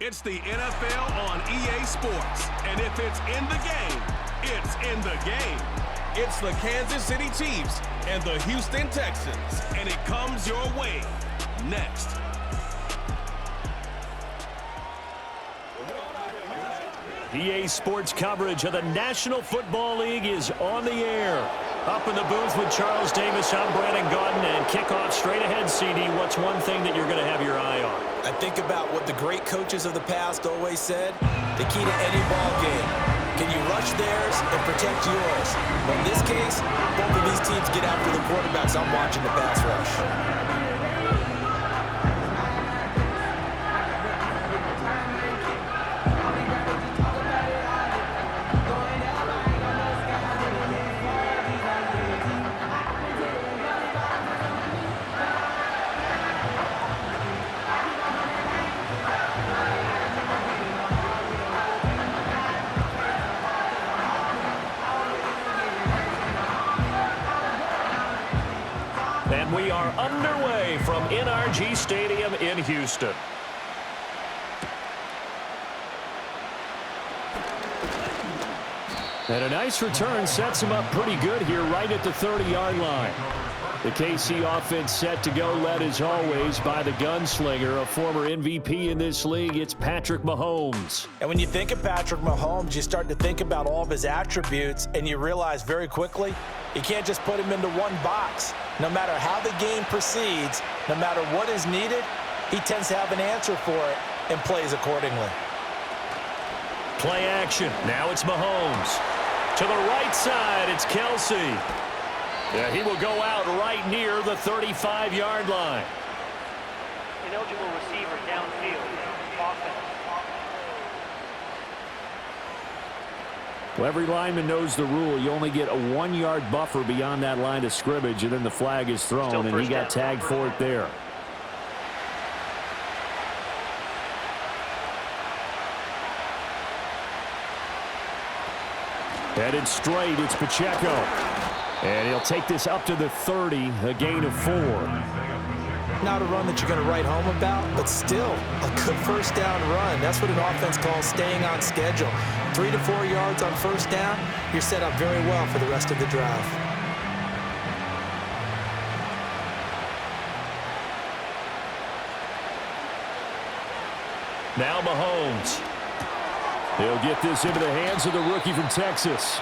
It's the NFL on EA Sports. And if it's in the game, it's in the game. It's the Kansas City Chiefs and the Houston Texans. And it comes your way next. EA Sports coverage of the National Football League is on the air. Up in the booth with Charles Davis, I'm Brandon Gaudin, and kickoff straight ahead, CD. What's one thing that you're going to have your eye on? I think about what the great coaches of the past always said. The key to any ball game. Can you rush theirs and protect yours? But in this case, both of these teams get after the quarterbacks. I'm watching the pass rush. And we are underway from NRG Stadium in Houston. And a nice return sets him up pretty good here right at the 30-yard line. The KC offense set to go, led as always by the gunslinger, a former MVP in this league. It's Patrick Mahomes. And when you think of Patrick Mahomes, you start to think about all of his attributes, and you realize very quickly you can't just put him into one box. No matter how the game proceeds, no matter what is needed, he tends to have an answer for it and plays accordingly. Play action. Now it's Mahomes. To the right side, it's Kelsey. Yeah, he will go out right near the 35-yard line. Ineligible receiver downfield. Offense. Well, every lineman knows the rule. You only get a 1-yard buffer beyond that line of scrimmage, and then the flag is thrown, and he got tagged for it there. Headed straight, it's Pacheco. And he'll take this up to the 30, a gain of 4. Not a run that you're going to write home about, but still a good first down run. That's what an offense calls staying on schedule. 3 to 4 yards on first down, you're set up very well for the rest of the drive. Now Mahomes. He'll get this into the hands of the rookie from Texas.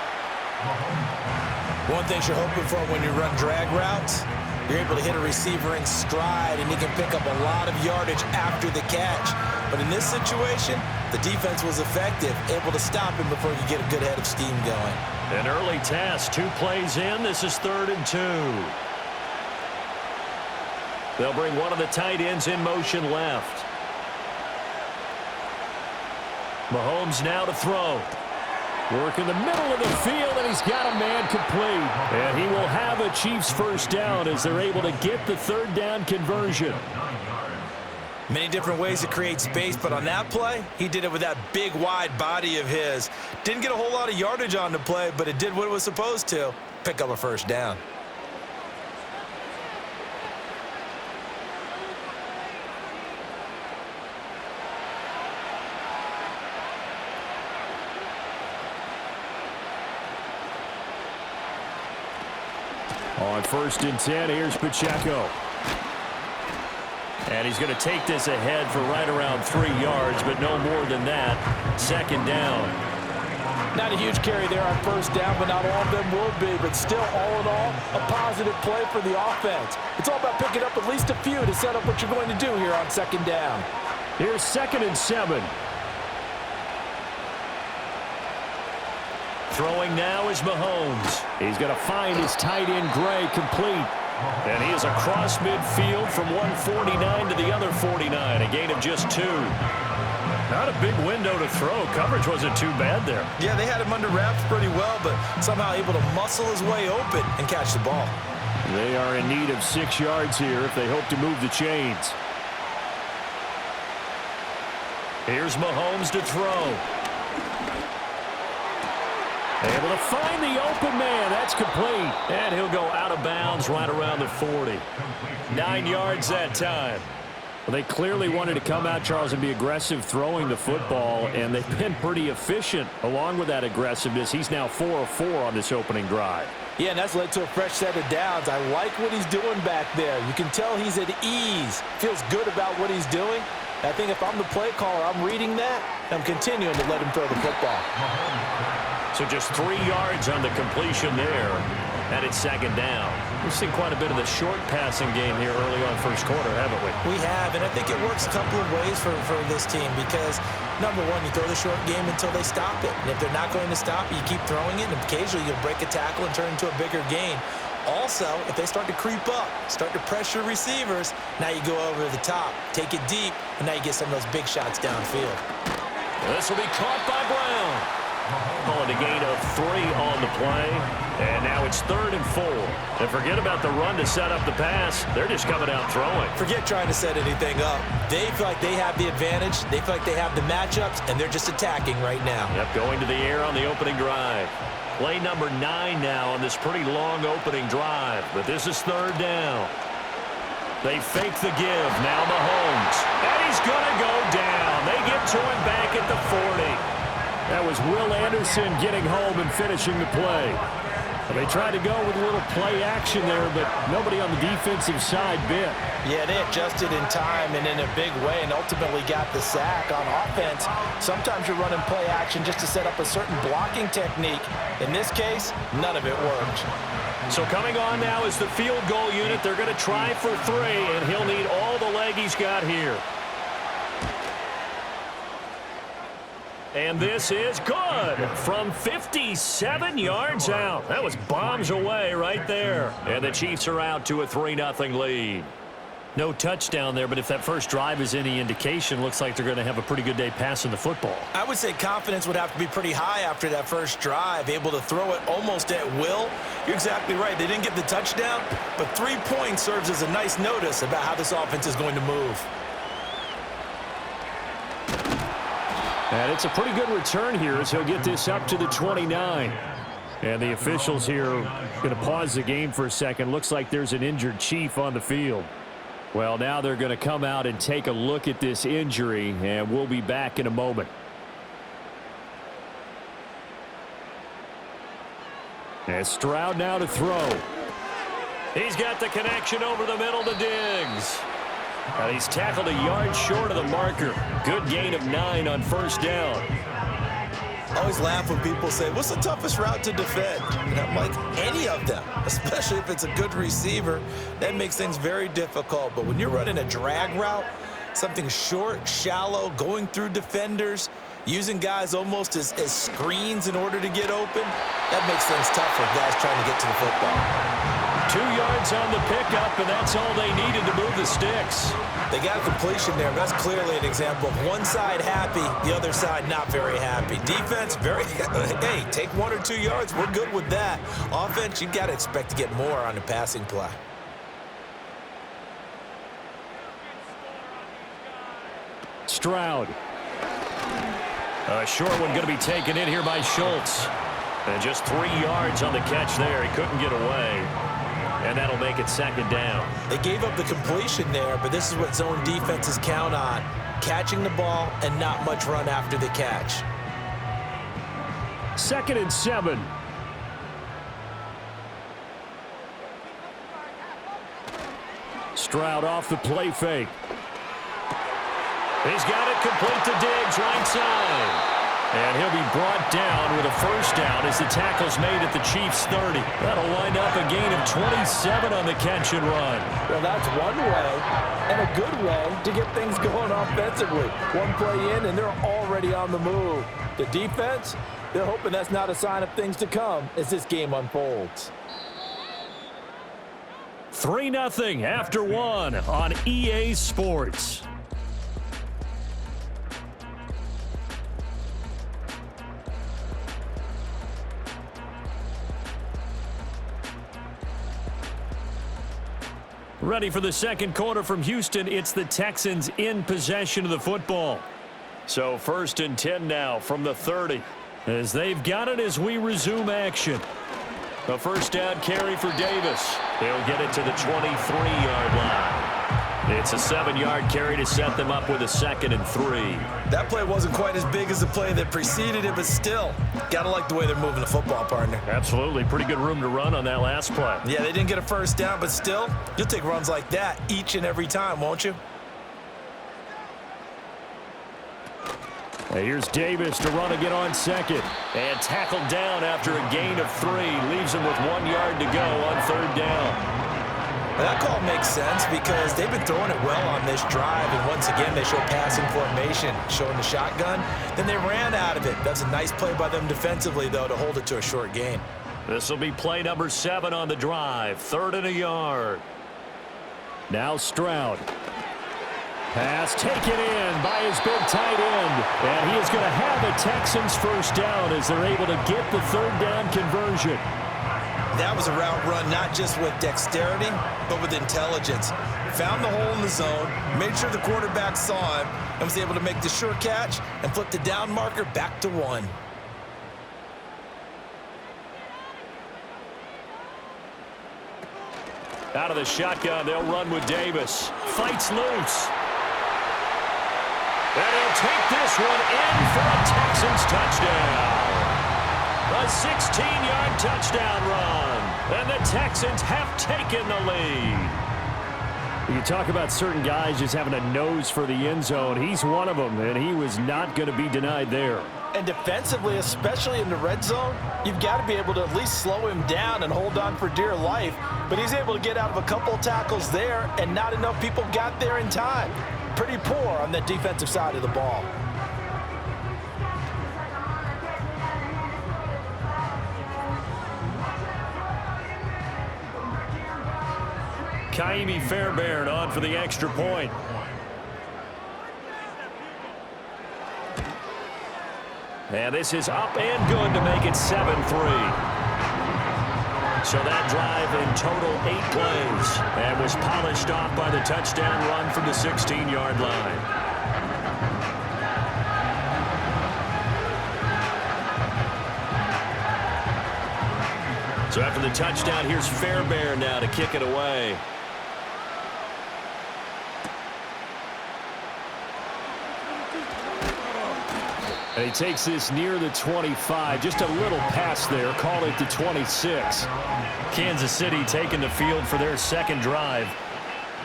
One thing you're hoping for when you run drag routes, you're able to hit a receiver in stride, and he can pick up a lot of yardage after the catch. But in this situation, the defense was effective, able to stop him before you get a good head of steam going. An early task, 2 plays in. This is 3rd and 2. They'll bring one of the tight ends in motion left. Mahomes now to throw. Work in the middle of the field, and he's got a man complete. And he will have a Chiefs first down as they're able to get the 3rd down conversion. Many different ways to create space, but on that play, he did it with that big, wide body of his. Didn't get a whole lot of yardage on the play, but it did what it was supposed to, pick up a first down. On 1st and 10, here's Pacheco. And he's going to take this ahead for right around 3 yards, but no more than that. 2nd down. Not a huge carry there on first down, but not all of them will be. But still, all in all, a positive play for the offense. It's all about picking up at least a few to set up what you're going to do here on 2nd down. Here's 2nd and 7. Throwing now is Mahomes. He's going to find his tight end, Gray, complete. And he is across midfield from 149 to the other 49, a gain of just 2. Not a big window to throw. Coverage wasn't too bad there. Yeah, they had him under wraps pretty well, but somehow able to muscle his way open and catch the ball. They are in need of 6 yards here if they hope to move the chains. Here's Mahomes to throw. Able to find the open man. That's complete. And he'll go out of bounds right around the 40. 9 yards that time. Well, they clearly wanted to come out, Charles, and be aggressive throwing the football, and they've been pretty efficient along with that aggressiveness. He's now 4 of 4 on this opening drive. Yeah, and that's led to a fresh set of downs. I like what he's doing back there. You can tell he's at ease, feels good about what he's doing. I think if I'm the play caller, I'm reading that, and I'm continuing to let him throw the football. So just 3 yards on the completion there, and it's second down. We've seen quite a bit of the short passing game here early on first quarter, haven't we? We have, and I think it works a couple of ways for this team because, number one, you throw the short game until they stop it. And if they're not going to stop it, you keep throwing it, and occasionally you'll break a tackle and turn it into a bigger gain. Also, if they start to creep up, start to pressure receivers, now you go over the top, take it deep, and now you get some of those big shots downfield. This will be caught by Brown. Calling a gain of 3 on the play, and now it's 3rd and 4. And forget about the run to set up the pass. They're just coming out throwing. Forget trying to set anything up. They feel like they have the advantage. They feel like they have the matchups, and they're just attacking right now. Yep, going to the air on the opening drive. Play number 9 now on this pretty long opening drive, but this is 3rd down. They fake the give. Now Mahomes. And he's going to go down. They get to him back at the 40. That was Will Anderson getting home and finishing the play. They tried to go with a little play action there, but nobody on the defensive side bit. Yeah, they adjusted in time and in a big way and ultimately got the sack. On offense, sometimes you're running play action just to set up a certain blocking technique. In this case, none of it worked. So coming on now is the field goal unit. They're going to try for 3, and he'll need all the leg he's got here. And this is good from 57 yards out. That was bombs away right there. And the Chiefs are out to a 3-0 lead. No touchdown there, but if that first drive is any indication, looks like they're going to have a pretty good day passing the football. I would say confidence would have to be pretty high after that first drive, able to throw it almost at will. You're exactly right. They didn't get the touchdown, but 3 points serves as a nice notice about how this offense is going to move. And it's a pretty good return here as he'll get this up to the 29. And the officials here going to pause the game for a second. Looks like there's an injured Chief on the field. Well, now they're going to come out and take a look at this injury, and we'll be back in a moment. And Stroud now to throw. He's got the connection over the middle to Diggs. And he's tackled a yard short of the marker. Good gain of 9 on first down. I always laugh when people say, what's the toughest route to defend? And I'm like, any of them, especially if it's a good receiver. That makes things very difficult. But when you're running a drag route, something short, shallow, going through defenders, using guys almost as screens in order to get open, that makes things tough for guys trying to get to the football. 2 yards on the pickup, and that's all they needed to move the sticks. They got a completion there. That's clearly an example of one side happy, the other side not very happy. Defense, very, hey, take 1 or 2 yards. We're good with that. Offense, you got to expect to get more on the passing play. Stroud. A short one going to be taken in here by Schultz. And just 3 yards on the catch there. He couldn't get away. And that'll make it second down. They gave up the completion there, but this is what zone defenses count on. Catching the ball and not much run after the catch. 2nd and 7. Stroud off the play fake. He's got it complete to Diggs, right side. And he'll be brought down with a first down as the tackle's made at the Chiefs' 30. That'll wind up a gain of 27 on the catch and run. Well, that's one way, and a good way, to get things going offensively. One play in, and they're already on the move. The defense, they're hoping that's not a sign of things to come as this game unfolds. 3-0 after 1 on EA Sports. Ready for the second quarter from Houston. It's the Texans in possession of the football. So 1st and 10 now from the 30. As they've got it as we resume action. A first down carry for Davis. He'll get it to the 23-yard line. It's a 7-yard carry to set them up with a 2nd and 3. That play wasn't quite as big as the play that preceded it, but still, gotta like the way they're moving the football, partner. Absolutely. Pretty good room to run on that last play. Yeah, they didn't get a first down, but still, you'll take runs like that each and every time, won't you? Here's Davis to run again on 2nd. And tackled down after a gain of 3. Leaves him with 1 yard to go on 3rd down. That call makes sense because they've been throwing it well on this drive, and once again they show passing formation, showing the shotgun. Then they ran out of it. That's a nice play by them defensively, though, to hold it to a short gain. This will be play number 7 on the drive. 3rd and a yard. Now Stroud. Pass taken in by his big tight end. And he is going to have a Texans first down as they're able to get the 3rd down conversion. That was a route run not just with dexterity, but with intelligence. Found the hole in the zone, made sure the quarterback saw him, and was able to make the sure catch and flip the down marker back to 1. Out of the shotgun, they'll run with Davis. Fights loose. And he'll take this one in for a Texans touchdown. A 16-yard touchdown run. And the Texans have taken the lead. You talk about certain guys just having a nose for the end zone. He's one of them, and he was not going to be denied there. And defensively, especially in the red zone, you've got to be able to at least slow him down and hold on for dear life. But he's able to get out of a couple tackles there, and not enough people got there in time. Pretty poor on the defensive side of the ball. Kaimi Fairbairn on for the extra point. And this is up and good to make it 7-3. So that drive in total 8 plays and was polished off by the touchdown run from the 16-yard line. So after the touchdown, here's Fairbairn now to kick it away. And he takes this near the 25. Just a little pass there. Call it the 26. Kansas City taking the field for their second drive.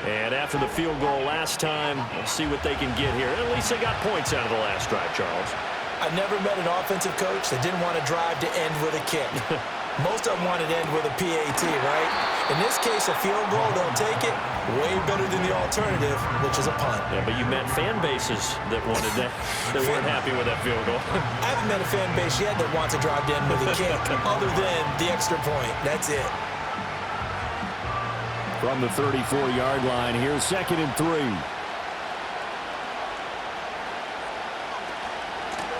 And after the field goal last time, we'll see what they can get here. At least they got points out of the last drive, Charles. I've never met an offensive coach that didn't want to drive to end with a kick. Most of them want to end with a PAT, right? In this case, a field goal, they'll take it. Way better than the alternative, which is a punt. Yeah, but you met fan bases that wanted that, that weren't happy with that field goal. I haven't met a fan base yet that wants to drive to end with a kick, other than the extra point. That's it. From the 34-yard line, here's 2nd and 3.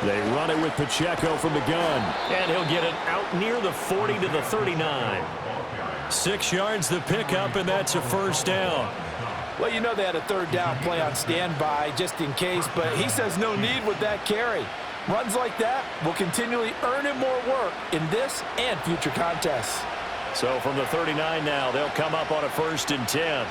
They run it with Pacheco from the gun. And he'll get it out near the 40 to the 39. 6 yards the pickup, and that's a first down. Well, you know they had a 3rd down play on standby just in case, but he says no need with that carry. Runs like that will continually earn him more work in this and future contests. So from the 39 now, they'll come up on a 1st and 10.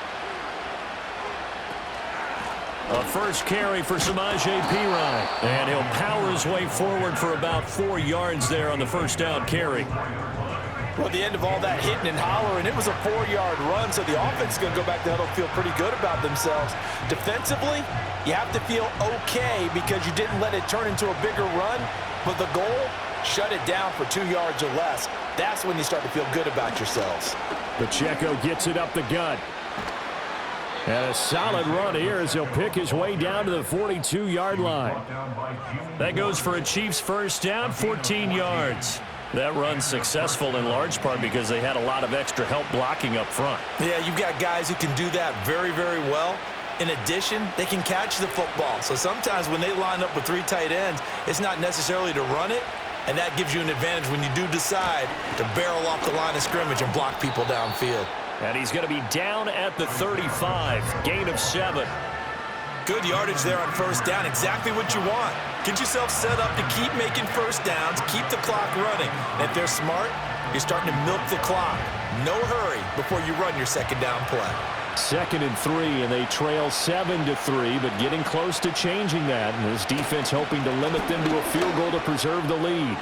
A first carry for Samaje Perine. And he'll power his way forward for about 4 yards there on the first down carry. Well, at the end of all that hitting and hollering, it was a 4-yard run, so the offense is going to go back to huddle, feel pretty good about themselves. Defensively, you have to feel okay because you didn't let it turn into a bigger run, but the goal, shut it down for 2 yards or less. That's when you start to feel good about yourselves. Pacheco gets it up the gut. And a solid run here as he'll pick his way down to the 42-yard line. That goes for a Chiefs first down, 14 yards. That run's successful in large part because they had a lot of extra help blocking up front. Yeah, you've got guys who can do that very, very well. In addition, they can catch the football. So sometimes when they line up with 3 tight ends, it's not necessarily to run it, and that gives you an advantage when you do decide to barrel off the line of scrimmage and block people downfield. And he's going to be down at the 35, gain of 7. Good yardage there on first down, exactly what you want. Get yourself set up to keep making first downs, keep the clock running. And if they're smart, you're starting to milk the clock. No hurry before you run your second down play. 2nd and 3, and they trail 7-3, but getting close to changing that. And this defense hoping to limit them to a field goal to preserve the lead.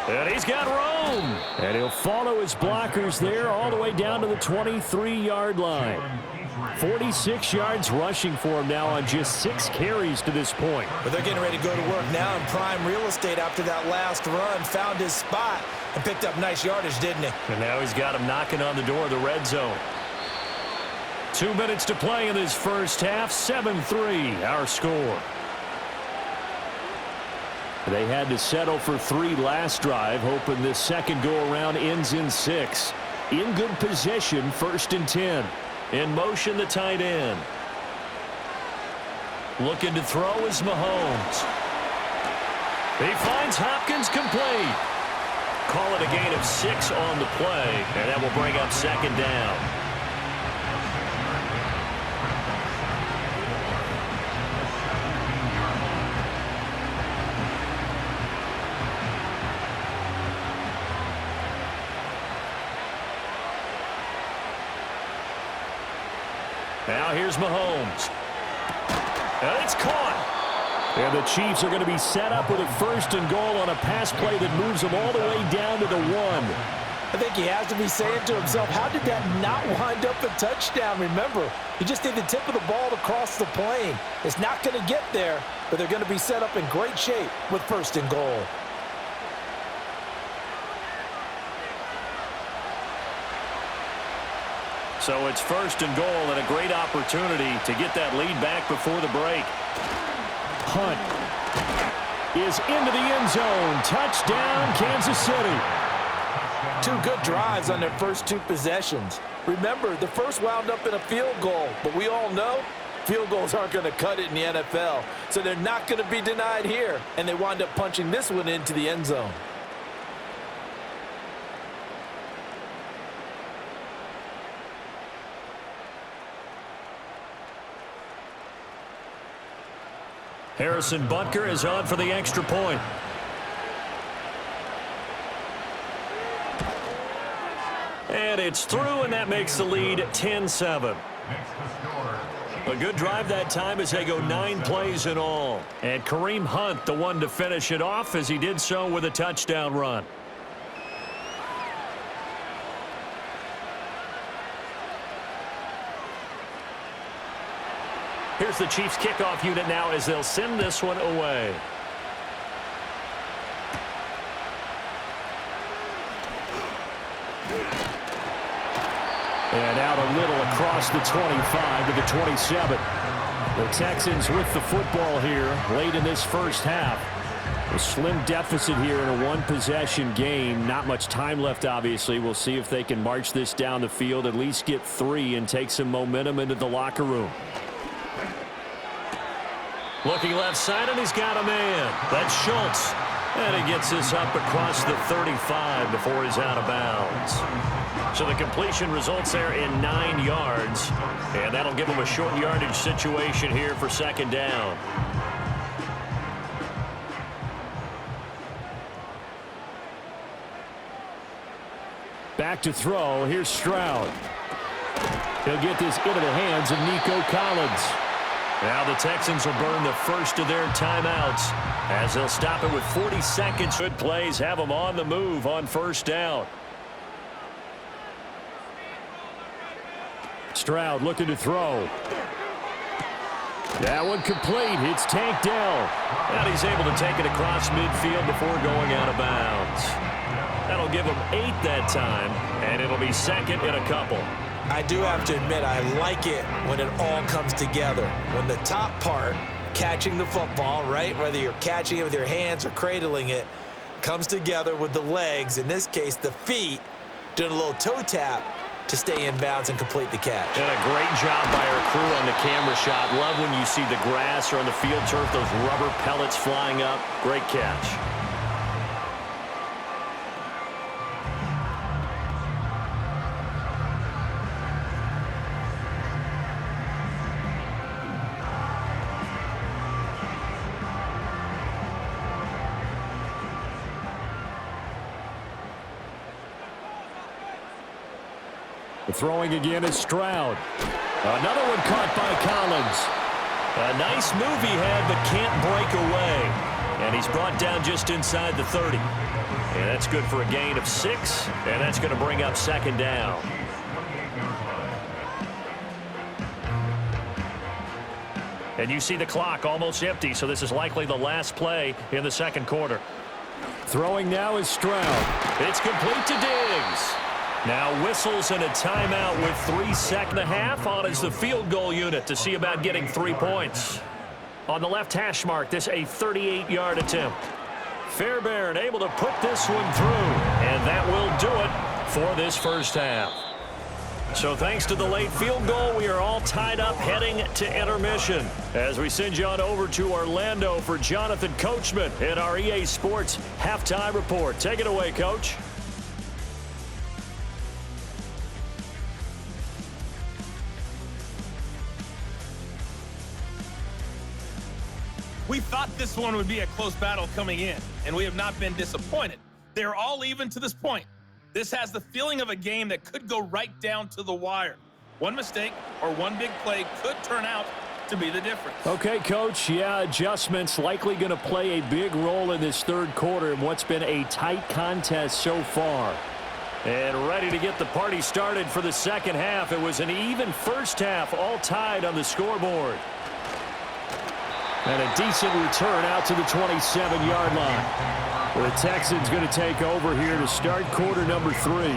And he's got room. And he'll follow his blockers there all the way down to the 23-yard line. 46 yards rushing for him now on just 6 carries to this point. But they're getting ready to go to work now in prime real estate after that last run. Found his spot and picked up nice yardage, didn't he? And now he's got him knocking on the door of the red zone. 2 minutes to play in this first half. 7-3 our score. They had to settle for 3 last drive, hoping this second go-around ends in 6. In good position, 1st and 10. In motion, the tight end. Looking to throw is Mahomes. He finds Hopkins complete. Call it a gain of 6 on the play, and that will bring up 2nd down. Now here's Mahomes. And it's caught. And the Chiefs are going to be set up with a 1st and goal on a pass play that moves them all the way down to the 1. I think he has to be saying to himself, how did that not wind up a touchdown? Remember, you just need the tip of the ball to cross the plane. It's not going to get there, but they're going to be set up in great shape with 1st and goal. So it's 1st and goal and a great opportunity to get that lead back before the break. Hunt is into the end zone. Touchdown, Kansas City. 2 good drives on their first 2 possessions. Remember, the first wound up in a field goal, but we all know field goals aren't going to cut it in the NFL. So they're not going to be denied here, and they wind up punching this one into the end zone. Harrison Butker is on for the extra point. And it's through, and that makes the lead 10-7. A good drive that time as they go 9 plays in all. And Kareem Hunt, the one to finish it off, as he did so with a touchdown run. Here's the Chiefs kickoff unit now as they'll send this one away. And out a little across the 25 to the 27. The Texans with the football here late in this first half. A slim deficit here in a 1-possession game. Not much time left, obviously. We'll see if they can march this down the field, at least get 3 and take some momentum into the locker room. Looking left side, and he's got a man. That's Schultz. And he gets this up across the 35 before he's out of bounds. So the completion results there in 9 yards. And that'll give him a short yardage situation here for 2nd down. Back to throw. Here's Stroud. He'll get this into the hands of Nico Collins. Now the Texans will burn the first of their timeouts as they'll stop it with 40 seconds. Good plays have them on the move on 1st down. Stroud looking to throw. That one complete. It's tanked down. And he's able to take it across midfield before going out of bounds. That'll give him 8 that time, and it'll be 2nd and a couple. I do have to admit, I like it when it all comes together. When the top part, catching the football, right, whether you're catching it with your hands or cradling it, comes together with the legs, in this case the feet, doing a little toe tap to stay in bounds and complete the catch. And a great job by our crew on the camera shot. Love when you see the grass or on the field turf, those rubber pellets flying up. Great catch. Throwing again is Stroud. Another one caught by Collins. A nice move he had, but can't break away. And he's brought down just inside the 30. And that's good for a gain of 6, and that's going to bring up second down. And you see the clock almost empty, so this is likely the last play in the second quarter. Throwing now is Stroud. It's complete to Diggs. Now whistles and a timeout with 3 seconds and a half on as the field goal unit to see about getting 3 points. On the left hash mark, this a 38-yard attempt. Fairbairn able to put this one through, and that will do it for this first half. So thanks to the late field goal, we are all tied up heading to intermission as we send you on over to Orlando for Jonathan Coachman in our EA Sports Halftime Report. Take it away, Coach. We thought this one would be a close battle coming in, and we have not been disappointed. They're all even to this point. This has the feeling of a game that could go right down to the wire. One mistake or one big play could turn out to be the difference. Okay, Coach. Yeah, adjustments likely going to play a big role in this third quarter in what's been a tight contest so far. And ready to get the party started for the second half. It was an even first half, all tied on the scoreboard. And a decent return out to the 27-yard line. The Texans going to take over here to start quarter number 3.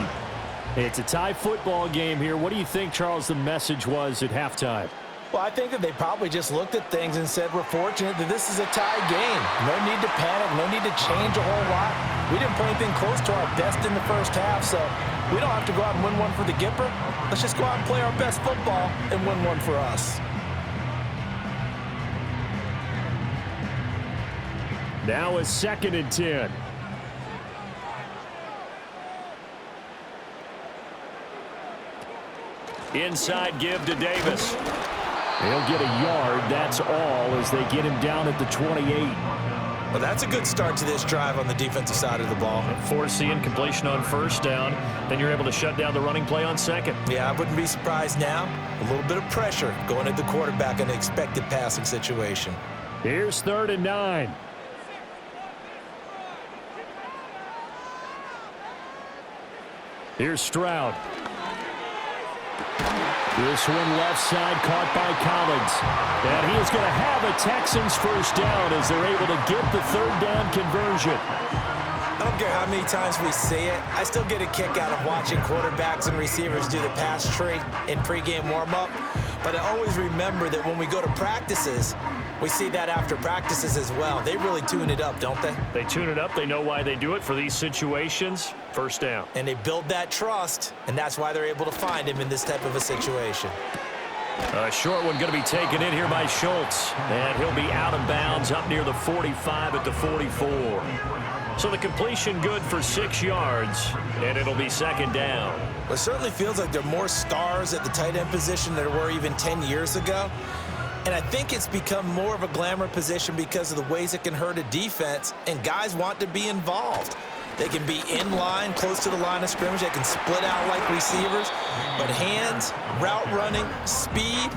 It's a tie football game here. What do you think, Charles, the message was at halftime? Well, I think that they probably just looked at things and said, we're fortunate that this is a tie game. No need to panic. No need to change a whole lot. We didn't play anything close to our best in the first half, so we don't have to go out and win one for the Gipper. Let's just go out and play our best football and win one for us. Now a 2nd and 10. Inside give to Davis. He'll get a yard, that's all, as they get him down at the 28. Well, that's a good start to this drive on the defensive side of the ball. Force the incompletion on first down, then you're able to shut down the running play on second. Yeah, I wouldn't be surprised now. A little bit of pressure going at the quarterback in an expected passing situation. Here's 3rd and 9. Here's Stroud. This one left side caught by Collins. And he is going to have a Texans first down as they're able to get the 3rd down conversion. I don't care how many times we see it. I still get a kick out of watching quarterbacks and receivers do the pass tree in pregame warm-up. But I always remember that when we go to practices, we see that after practices as well. They really tune it up, don't they? They tune it up. They know why they do it for these situations. First down. And they build that trust, and that's why they're able to find him in this type of a situation. A short one going to be taken in here by Schultz. And he'll be out of bounds up near the 45 at the 44. So the completion good for 6 yards, and it'll be second down. Well, it certainly feels like there are more stars at the tight end position than there were even 10 years ago. And I think it's become more of a glamour position because of the ways it can hurt a defense, and guys want to be involved. They can be in line, close to the line of scrimmage. They can split out like receivers. But hands, route running, speed,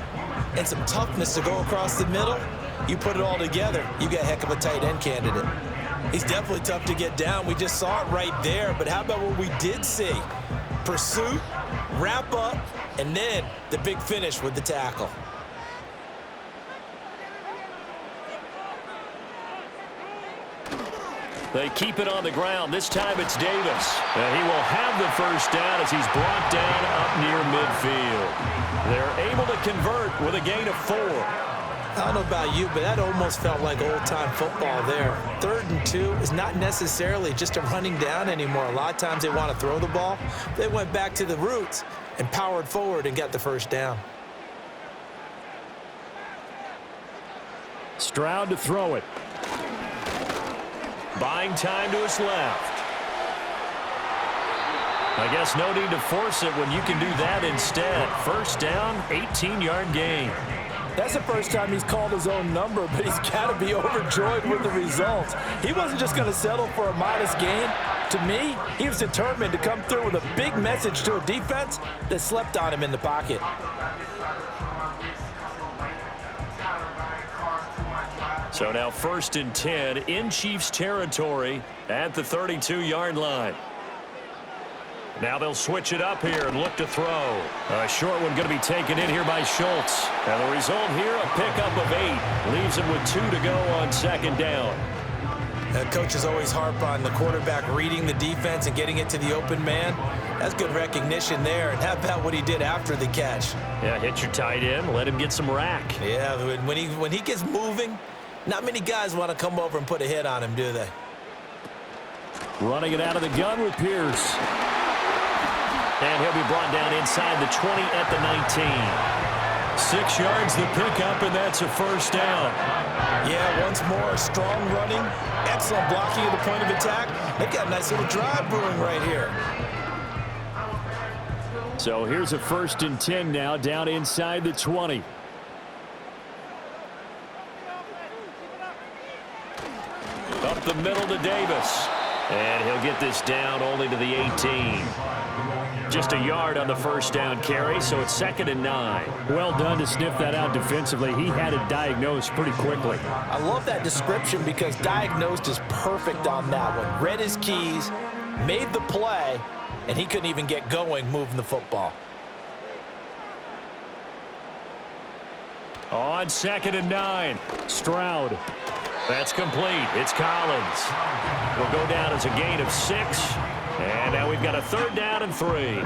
and some toughness to go across the middle, you put it all together, you got a heck of a tight end candidate. He's definitely tough to get down. We just saw it right there. But how about what we did see? Pursuit, wrap up, and then the big finish with the tackle. They keep it on the ground. This time it's Davis. And he will have the first down as he's brought down up near midfield. They're able to convert with a gain of 4. I don't know about you, but that almost felt like old-time football there. 3rd and 2 is not necessarily just a running down anymore. A lot of times they want to throw the ball. They went back to the roots and powered forward and got the first down. Stroud to throw it. Buying time to his left. I guess no need to force it when you can do that instead. First down, 18-yard gain. That's the first time he's called his own number, but he's got to be overjoyed with the results. He wasn't just going to settle for a modest gain. To me, he was determined to come through with a big message to a defense that slept on him in the pocket. So now 1st and 10 in Chiefs territory at the 32-yard line. Now they'll switch it up here and look to throw. A short one going to be taken in here by Schultz. And the result here, a pickup of 8. Leaves him with 2 to go on 2nd down. Coaches always harp on the quarterback reading the defense and getting it to the open man. That's good recognition there. And how about what he did after the catch? Yeah, hit your tight end, let him get some rack. Yeah, when he gets moving, not many guys want to come over and put a hit on him, do they? Running it out of the gun with Pierce. And he'll be brought down inside the 20 at the 19. 6 yards the pickup, and that's a 1st down. Yeah, once more, strong running, excellent blocking at the point of attack. They've got a nice little drive brewing right here. So here's a 1st and 10 now, down inside the 20. Up the middle to Davis. And he'll get this down only to the 18. Just a yard on the 1st down carry, so it's 2nd and 9. Well done to sniff that out defensively. He had it diagnosed pretty quickly. I love that description because diagnosed is perfect on that one. Read his keys, made the play, and he couldn't even get going moving the football. On 2nd and 9, Stroud. That's complete. It's Collins. Will go down as a gain of 6. And now we've got a 3rd down and 3.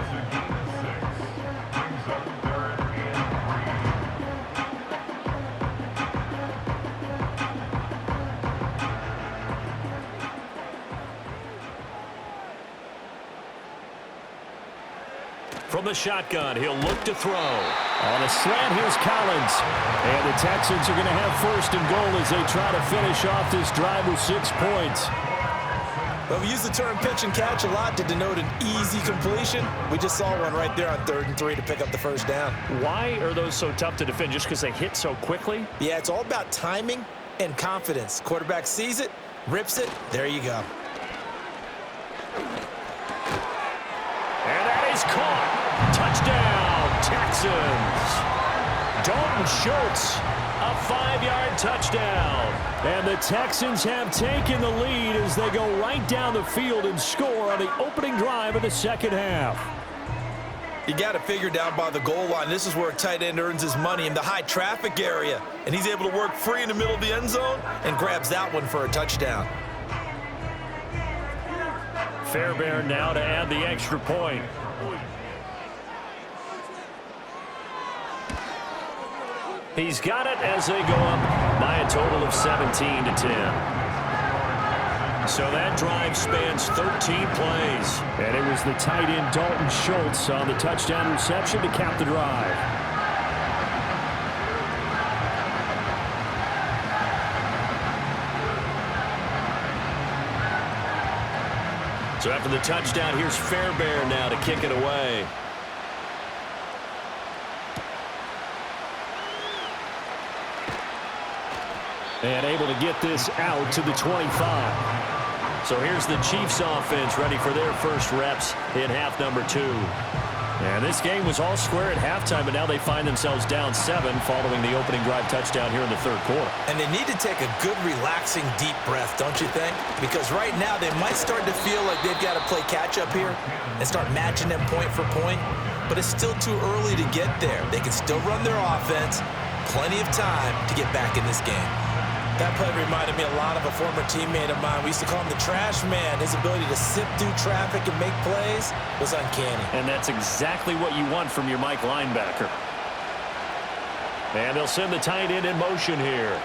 From the shotgun, he'll look to throw. On a slant, here's Collins. And the Texans are going to have 1st and goal as they try to finish off this drive with 6 points. Well, we use the term pitch and catch a lot to denote an easy completion. We just saw one right there on 3rd and 3 to pick up the 1st down. Why are those so tough to defend? Just because they hit so quickly? Yeah, it's all about timing and confidence. Quarterback sees it, rips it, there you go. And that is caught. Touchdown, Texans. Dalton Schultz, a 5-yard touchdown. And the Texans have taken the lead as they go right down the field and score on the opening drive of the 2nd half. You got to figure down by the goal line. This is where a tight end earns his money in the high traffic area. And he's able to work free in the middle of the end zone and grabs that one for a touchdown. Fairbairn now to add the extra point. He's got it as they go up by a total of 17 to 10. So that drive spans 13 plays. And it was the tight end Dalton Schultz on the touchdown reception to cap the drive. So after the touchdown, here's Fairbairn now to kick it away. And able to get this out to the 25. So here's the Chiefs offense ready for their first reps in half number 2. And this game was all square at halftime, but now they find themselves down 7 following the opening drive touchdown here in the 3rd quarter. And they need to take a good, relaxing, deep breath, don't you think? Because right now they might start to feel like they've got to play catch-up here and start matching them point for point. But it's still too early to get there. They can still run their offense. Plenty of time to get back in this game. That play reminded me a lot of a former teammate of mine. We used to call him the trash man. His ability to sift through traffic and make plays was uncanny. And that's exactly what you want from your Mike linebacker. And they'll send the tight end in motion here.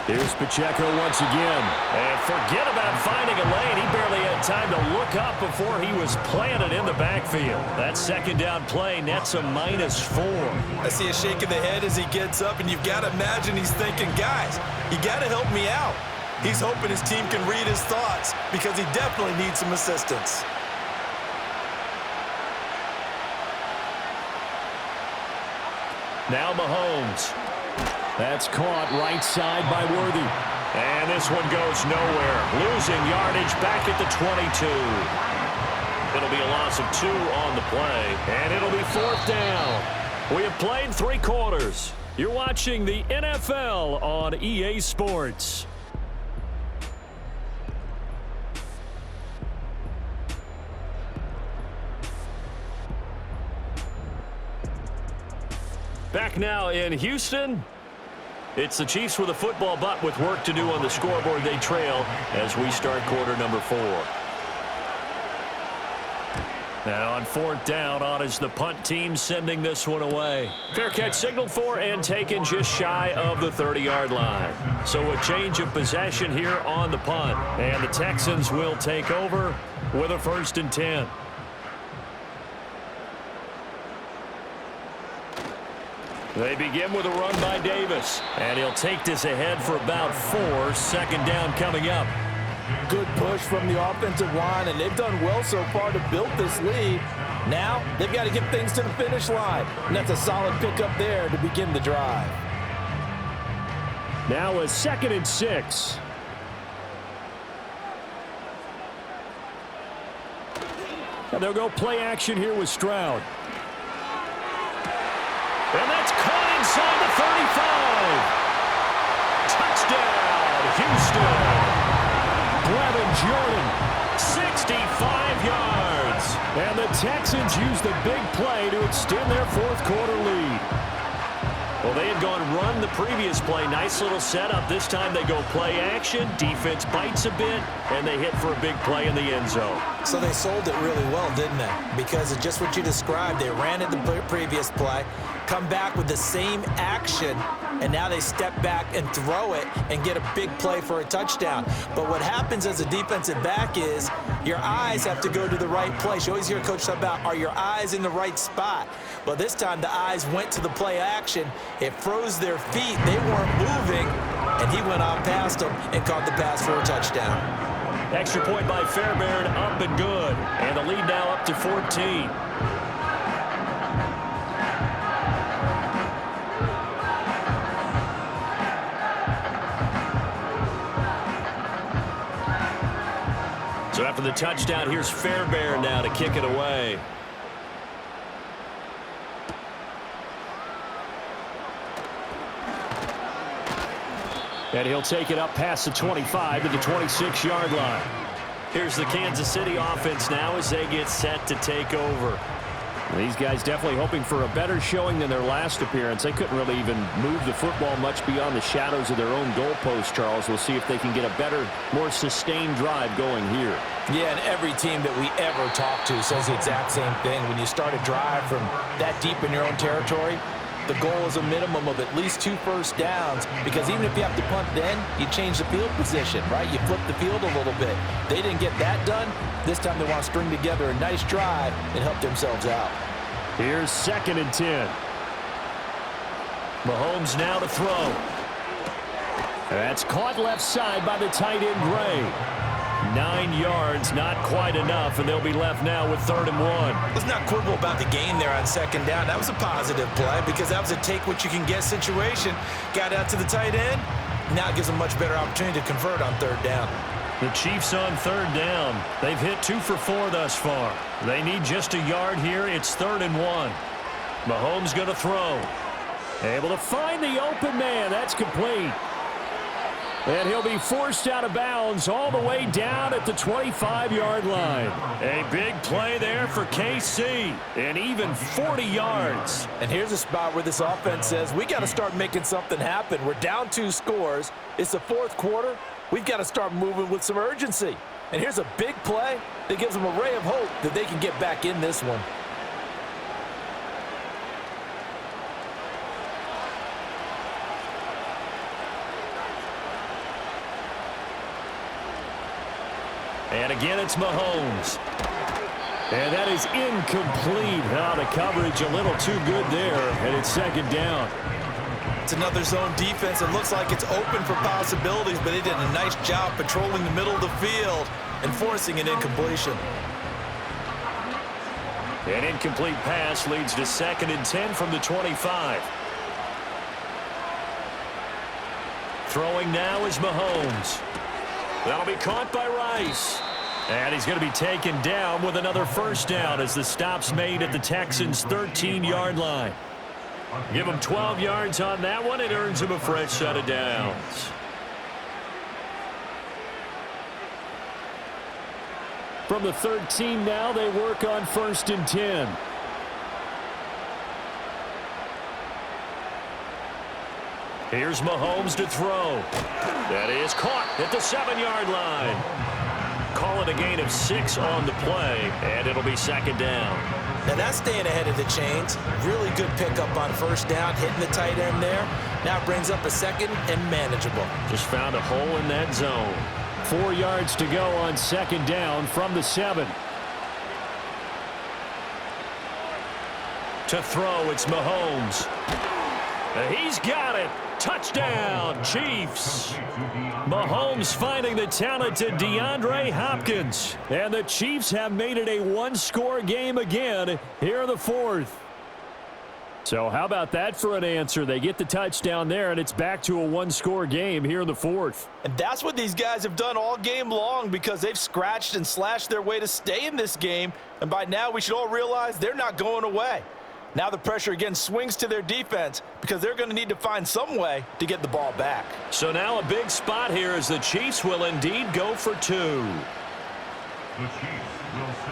Here's Pacheco once again. And forget about finding a lane. He barely had time to look up before he was planted in the backfield. That 2nd down play nets a -4. I see a shake of the head as he gets up, and you've got to imagine he's thinking, guys, you got to help me out. He's hoping his team can read his thoughts because he definitely needs some assistance. Now Mahomes. That's caught right side by Worthy. And this one goes nowhere. Losing yardage back at the 22. It'll be a loss of 2 on the play. And it'll be 4th down. We have played 3 quarters. You're watching the NFL on EA Sports. Back now in Houston. It's the Chiefs with a football, but with work to do on the scoreboard. They trail as we start quarter number 4. Now on 4th down, on is the punt team sending this one away. Fair catch signaled for and taken just shy of the 30-yard line. So a change of possession here on the punt. And the Texans will take over with a 1st and 10. They begin with a run by Davis. And he'll take this ahead for about 4. 2nd down coming up. Good push from the offensive line, and they've done well so far to build this lead. Now they've got to get things to the finish line. And that's a solid pickup there to begin the drive. Now a 2nd and 6. And they'll go play action here with Stroud. And that's caught inside the 35. Touchdown, Houston. Brevin Jordan, 65 yards. And the Texans use the big play to extend their 4th quarter lead. Well, they had gone run the previous play. Nice little setup. This time they go play action. Defense bites a bit, and they hit for a big play in the end zone. So they sold it really well, didn't they? Because of just what you described. They ran it the previous play, come back with the same action, and now they step back and throw it and get a big play for a touchdown. But what happens as a defensive back is your eyes have to go to the right place. You always hear Coach talk about, are your eyes in the right spot? Well, this time the eyes went to the play action. It froze their feet. They weren't moving, and he went on past them and caught the pass for a touchdown. Extra point by Fairbairn, up and good. And the lead now up to 14. So after the touchdown, here's Fairbairn now to kick it away. And he'll take it up past the 25 to the 26-yard line. Here's the Kansas City offense now as they get set to take over. These guys definitely hoping for a better showing than their last appearance. They couldn't really even move the football much beyond the shadows of their own goalpost, Charles. We'll see if they can get a better, more sustained drive going here. Yeah, and every team that we ever talk to says the exact same thing. When you start a drive from that deep in your own territory, the goal is a minimum of at least 2 first downs, because even if you have to punt then, you change the field position, right? You flip the field a little bit. They didn't get that done. This time they want to string together a nice drive and help themselves out. Here's 2nd and 10. Mahomes now to throw. That's caught left side by the tight end, Gray. 9 yards, not quite enough, and they'll be left now with 3rd and 1. Let's not quibble about the gain there on 2nd down. That was a positive play because that was a take-what-you-can-get situation. Got out to the tight end. Now it gives them a much better opportunity to convert on 3rd down. The Chiefs on 3rd down. They've hit 2 for 4 thus far. They need just a yard here. It's 3rd and 1. Mahomes going to throw. Able to find the open man. That's complete. And he'll be forced out of bounds all the way down at the 25-yard line. A big play there for KC, and even 40 yards. And here's a spot where this offense says, we got to start making something happen. We're down 2 scores. It's the 4th quarter. We've got to start moving with some urgency. And here's a big play that gives them a ray of hope that they can get back in this one. And again, it's Mahomes. And that is incomplete. Now the coverage a little too good there, and it's 2nd down. It's another zone defense. It looks like it's open for possibilities, but they did a nice job patrolling the middle of the field and forcing an incompletion. An incomplete pass leads to 2nd and 10 from the 25. Throwing now is Mahomes. That'll be caught by Rice. And he's going to be taken down with another first down as the stop's made at the Texans' 13-yard line. Give him 12 yards on that one. It earns him a fresh set of downs. From the 13 now, they work on 1st and 10. Here's Mahomes to throw. That is caught at the 7-yard line. Call it a gain of 6 on the play, and it'll be 2nd down. Now that's staying ahead of the chains. Really good pickup on 1st down, hitting the tight end there. Now it brings up a 2nd and manageable. Just found a hole in that zone. 4 yards to go on 2nd down from the 7. To throw, it's Mahomes. He's got it. Touchdown, Chiefs. Mahomes finding the talented DeAndre Hopkins. And the Chiefs have made it a one-score game again here in the 4th. So how about that for an answer? They get the touchdown there, and it's back to a one-score game here in the 4th. And that's what these guys have done all game long because they've scratched and slashed their way to stay in this game. And by now we should all realize they're not going away. Now the pressure again swings to their defense because they're going to need to find some way to get the ball back. So now a big spot here as the Chiefs will indeed go for 2.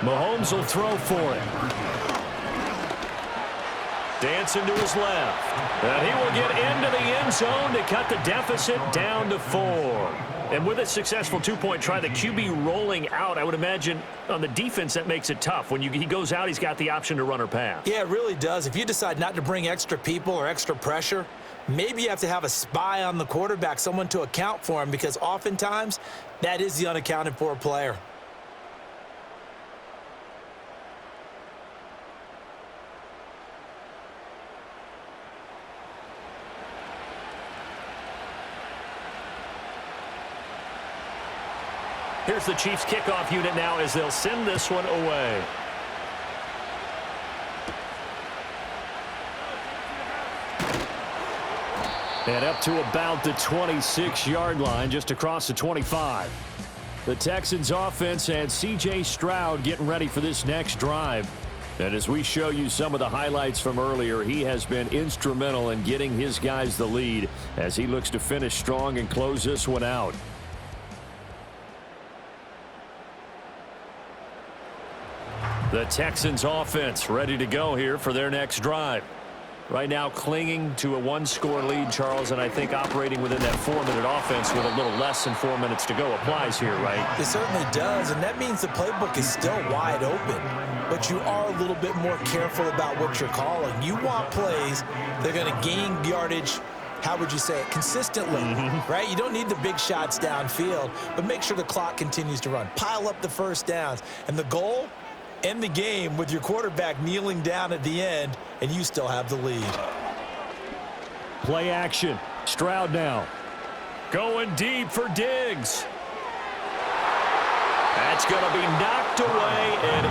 Mahomes will throw for it. Dancing to his left. And he will get into the end zone to cut the deficit down to 4. And with a successful 2-point try, the QB rolling out, I would imagine on the defense that makes it tough. When he goes out, he's got the option to run or pass. Yeah, it really does. If you decide not to bring extra people or extra pressure, maybe you have to have a spy on the quarterback, someone to account for him, because oftentimes that is the unaccounted for player. Here's the Chiefs kickoff unit now as they'll send this one away. And up to about the 26-yard line, just across the 25. The Texans offense and C.J. Stroud getting ready for this next drive. And as we show you some of the highlights from earlier, he has been instrumental in getting his guys the lead as he looks to finish strong and close this one out. The Texans offense ready to go here for their next drive. Right now clinging to a one-score lead, Charles, and I think operating within that 4-minute offense with a little less than 4 minutes to go applies here, right? It certainly does, and that means the playbook is still wide open. But you are a little bit more careful about what you're calling. You want plays that are going to gain yardage, how would you say it, consistently, right? You don't need the big shots downfield, but make sure the clock continues to run. Pile up the first downs. And the goal? End the game with your quarterback kneeling down at the end, and you still have the lead. Play action. Stroud now. Going deep for Diggs. That's going to be knocked away and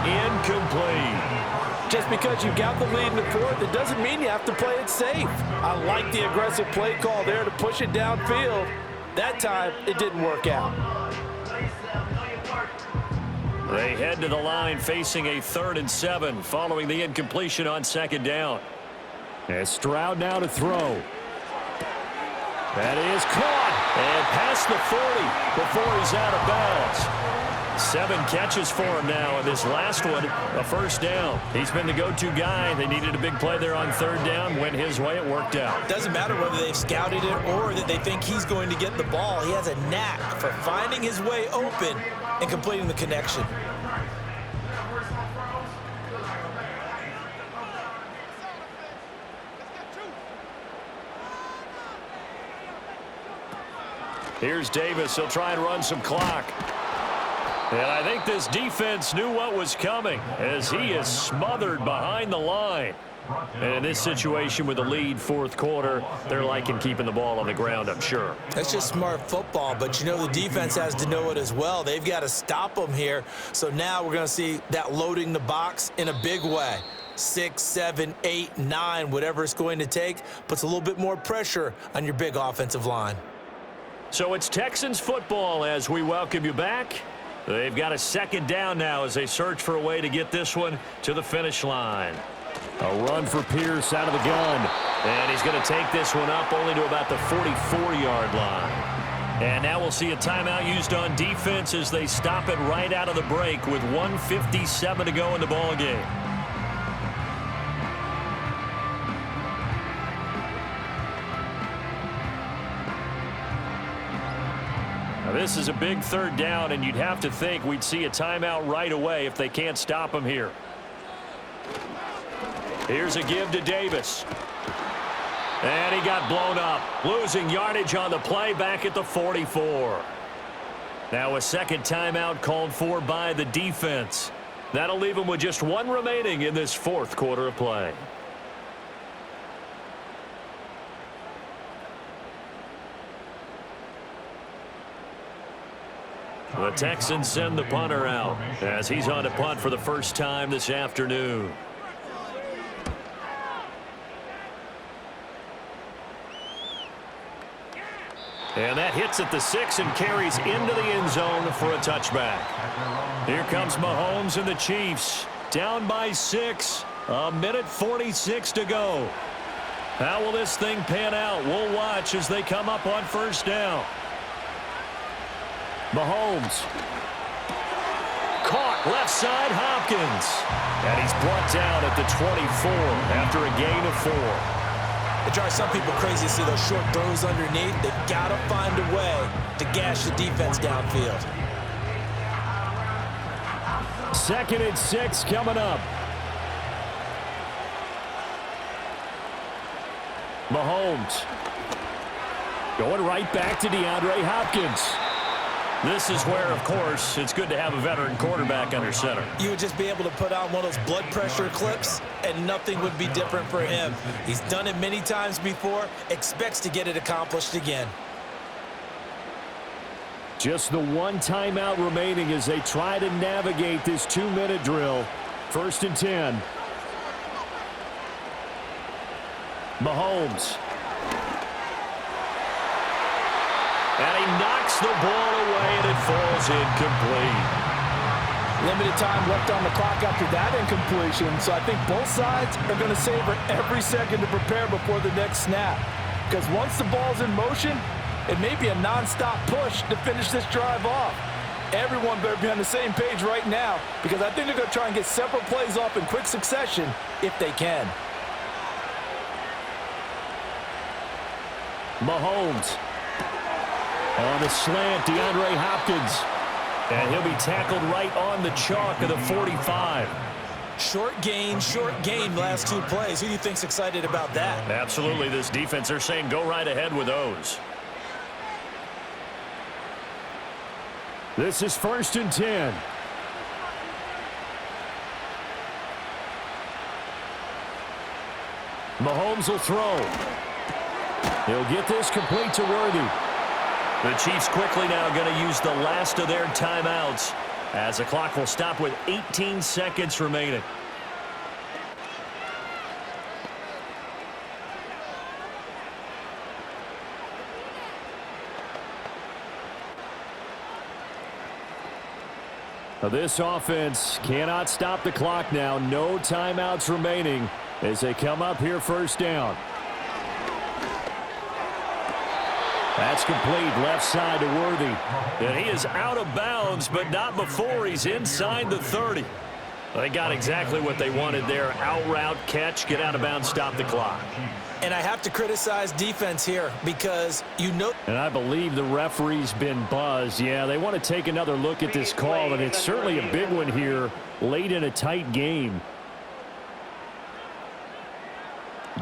incomplete. Just because you got the lead in the 4th, it doesn't mean you have to play it safe. I like the aggressive play call there to push it downfield. That time, it didn't work out. They head to the line facing a 3rd and 7 following the incompletion on 2nd down. And Stroud now to throw. That is caught and past the 40 before he's out of bounds. 7 catches for him now, and this last one, a first down. He's been the go-to guy. They needed a big play there on 3rd down. Went his way. It worked out. Doesn't matter whether they've scouted it or that they think he's going to get the ball. He has a knack for finding his way open and completing the connection. Here's Davis. He'll try and run some clock. And I think this defense knew what was coming as he is smothered behind the line. And in this situation with the lead 4th quarter, they're liking keeping the ball on the ground, I'm sure. That's just smart football, but you know the defense has to know it as well. They've got to stop them here. So now we're going to see that loading the box in a big way. 6, 7, 8, 9, whatever it's going to take, puts a little bit more pressure on your big offensive line. So it's Texans football as we welcome you back. They've got a second down now as they search for a way to get this one to the finish line. A run for Pierce out of the gun. And he's going to take this one up only to about the 44-yard line. And now we'll see a timeout used on defense as they stop it right out of the break with 1:57 to go in the ballgame. Now this is a big third down, and you'd have to think we'd see a timeout right away if they can't stop him here. Here's a give to Davis. And he got blown up, losing yardage on the play back at the 44. Now a second timeout called for by the defense. That'll leave him with just one remaining in this fourth quarter of play. The Texans send the punter out as he's on to punt for the first time this afternoon. And that hits at the 6 and carries into the end zone for a touchback. Here comes Mahomes and the Chiefs. Down by 6. A minute 46 to go. How will this thing pan out? We'll watch as they come up on first down. Mahomes. Caught left side Hopkins. And he's brought down at the 24 after a gain of 4. It drives some people crazy to see those short throws underneath. They've got to find a way to gash the defense downfield. 2nd and 6 coming up. Mahomes going right back to DeAndre Hopkins. This is where, of course, it's good to have a veteran quarterback under center. You would just be able to put on one of those blood pressure clips, and nothing would be different for him. He's done it many times before, expects to get it accomplished again. Just the one timeout remaining as they try to navigate this 2-minute drill. 1st and 10. Mahomes. And he knocks the ball away, and it falls incomplete. Limited time left on the clock after that incompletion, so I think both sides are going to savor every second to prepare before the next snap. Because once the ball's in motion, it may be a non-stop push to finish this drive off. Everyone better be on the same page right now, because I think they're going to try and get several plays off in quick succession if they can. Mahomes. On the slant, DeAndre Hopkins. And he'll be tackled right on the chalk of the 45. Short gain last 2 plays. Who do you think's excited about that? Absolutely, this defense, they're saying go right ahead with those. This is 1st and 10. Mahomes will throw. He'll get this complete to Worthy. The Chiefs quickly now going to use the last of their timeouts as the clock will stop with 18 seconds remaining. Now this offense cannot stop the clock now. No timeouts remaining as they come up here 1st down. That's complete, left side to Worthy. And he is out of bounds, but not before he's inside the 30. They got exactly what they wanted there. Out route, catch, get out of bounds, stop the clock. And I have to criticize defense here because you know. And I believe the referee's been buzzed. Yeah, they want to take another look at this call, and it's certainly a big one here late in a tight game.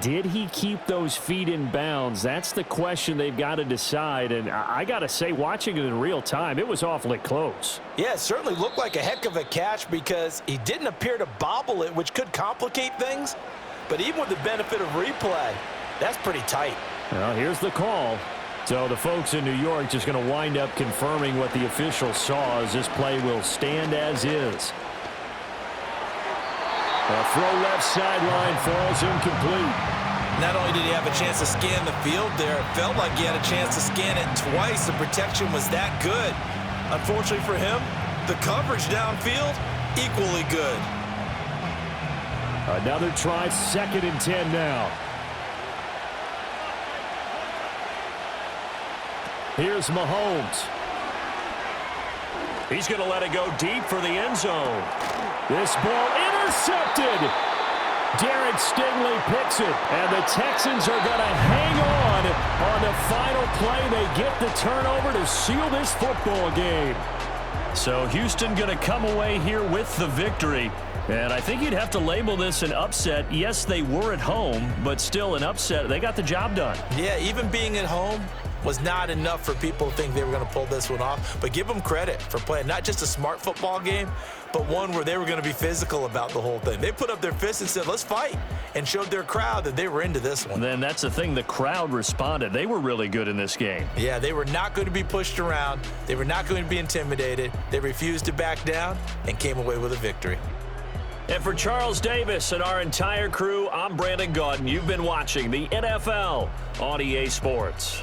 Did he keep those feet in bounds? That's the question they've got to decide. And I got to say, watching it in real time, it was awfully close. Yeah, it certainly looked like a heck of a catch because he didn't appear to bobble it, which could complicate things. But even with the benefit of replay, that's pretty tight. Well, here's the call. So the folks in New York just going to wind up confirming what the officials saw as this play will stand as is. A throw left sideline falls incomplete. Not only did he have a chance to scan the field there, it felt like he had a chance to scan it twice. The protection was that good. Unfortunately for him, the coverage downfield, equally good. Another try, 2nd and 10 now. Here's Mahomes. He's going to let it go deep for the end zone. This ball intercepted. Derek Stingley picks it, and the Texans are going to hang on the final play. They get the turnover to seal this football game. So Houston going to come away here with the victory. And I think you'd have to label this an upset. Yes, they were at home, but still an upset. They got the job done. Yeah, even being at home was not enough for people to think they were going to pull this one off. But give them credit for playing not just a smart football game, but one where they were going to be physical about the whole thing. They put up their fists and said, let's fight, and showed their crowd that they were into this one. Then that's the thing. The crowd responded. They were really good in this game. Yeah, they were not going to be pushed around. They were not going to be intimidated. They refused to back down and came away with a victory. And for Charles Davis and our entire crew, I'm Brandon Gaudin. You've been watching the NFL on EA Sports.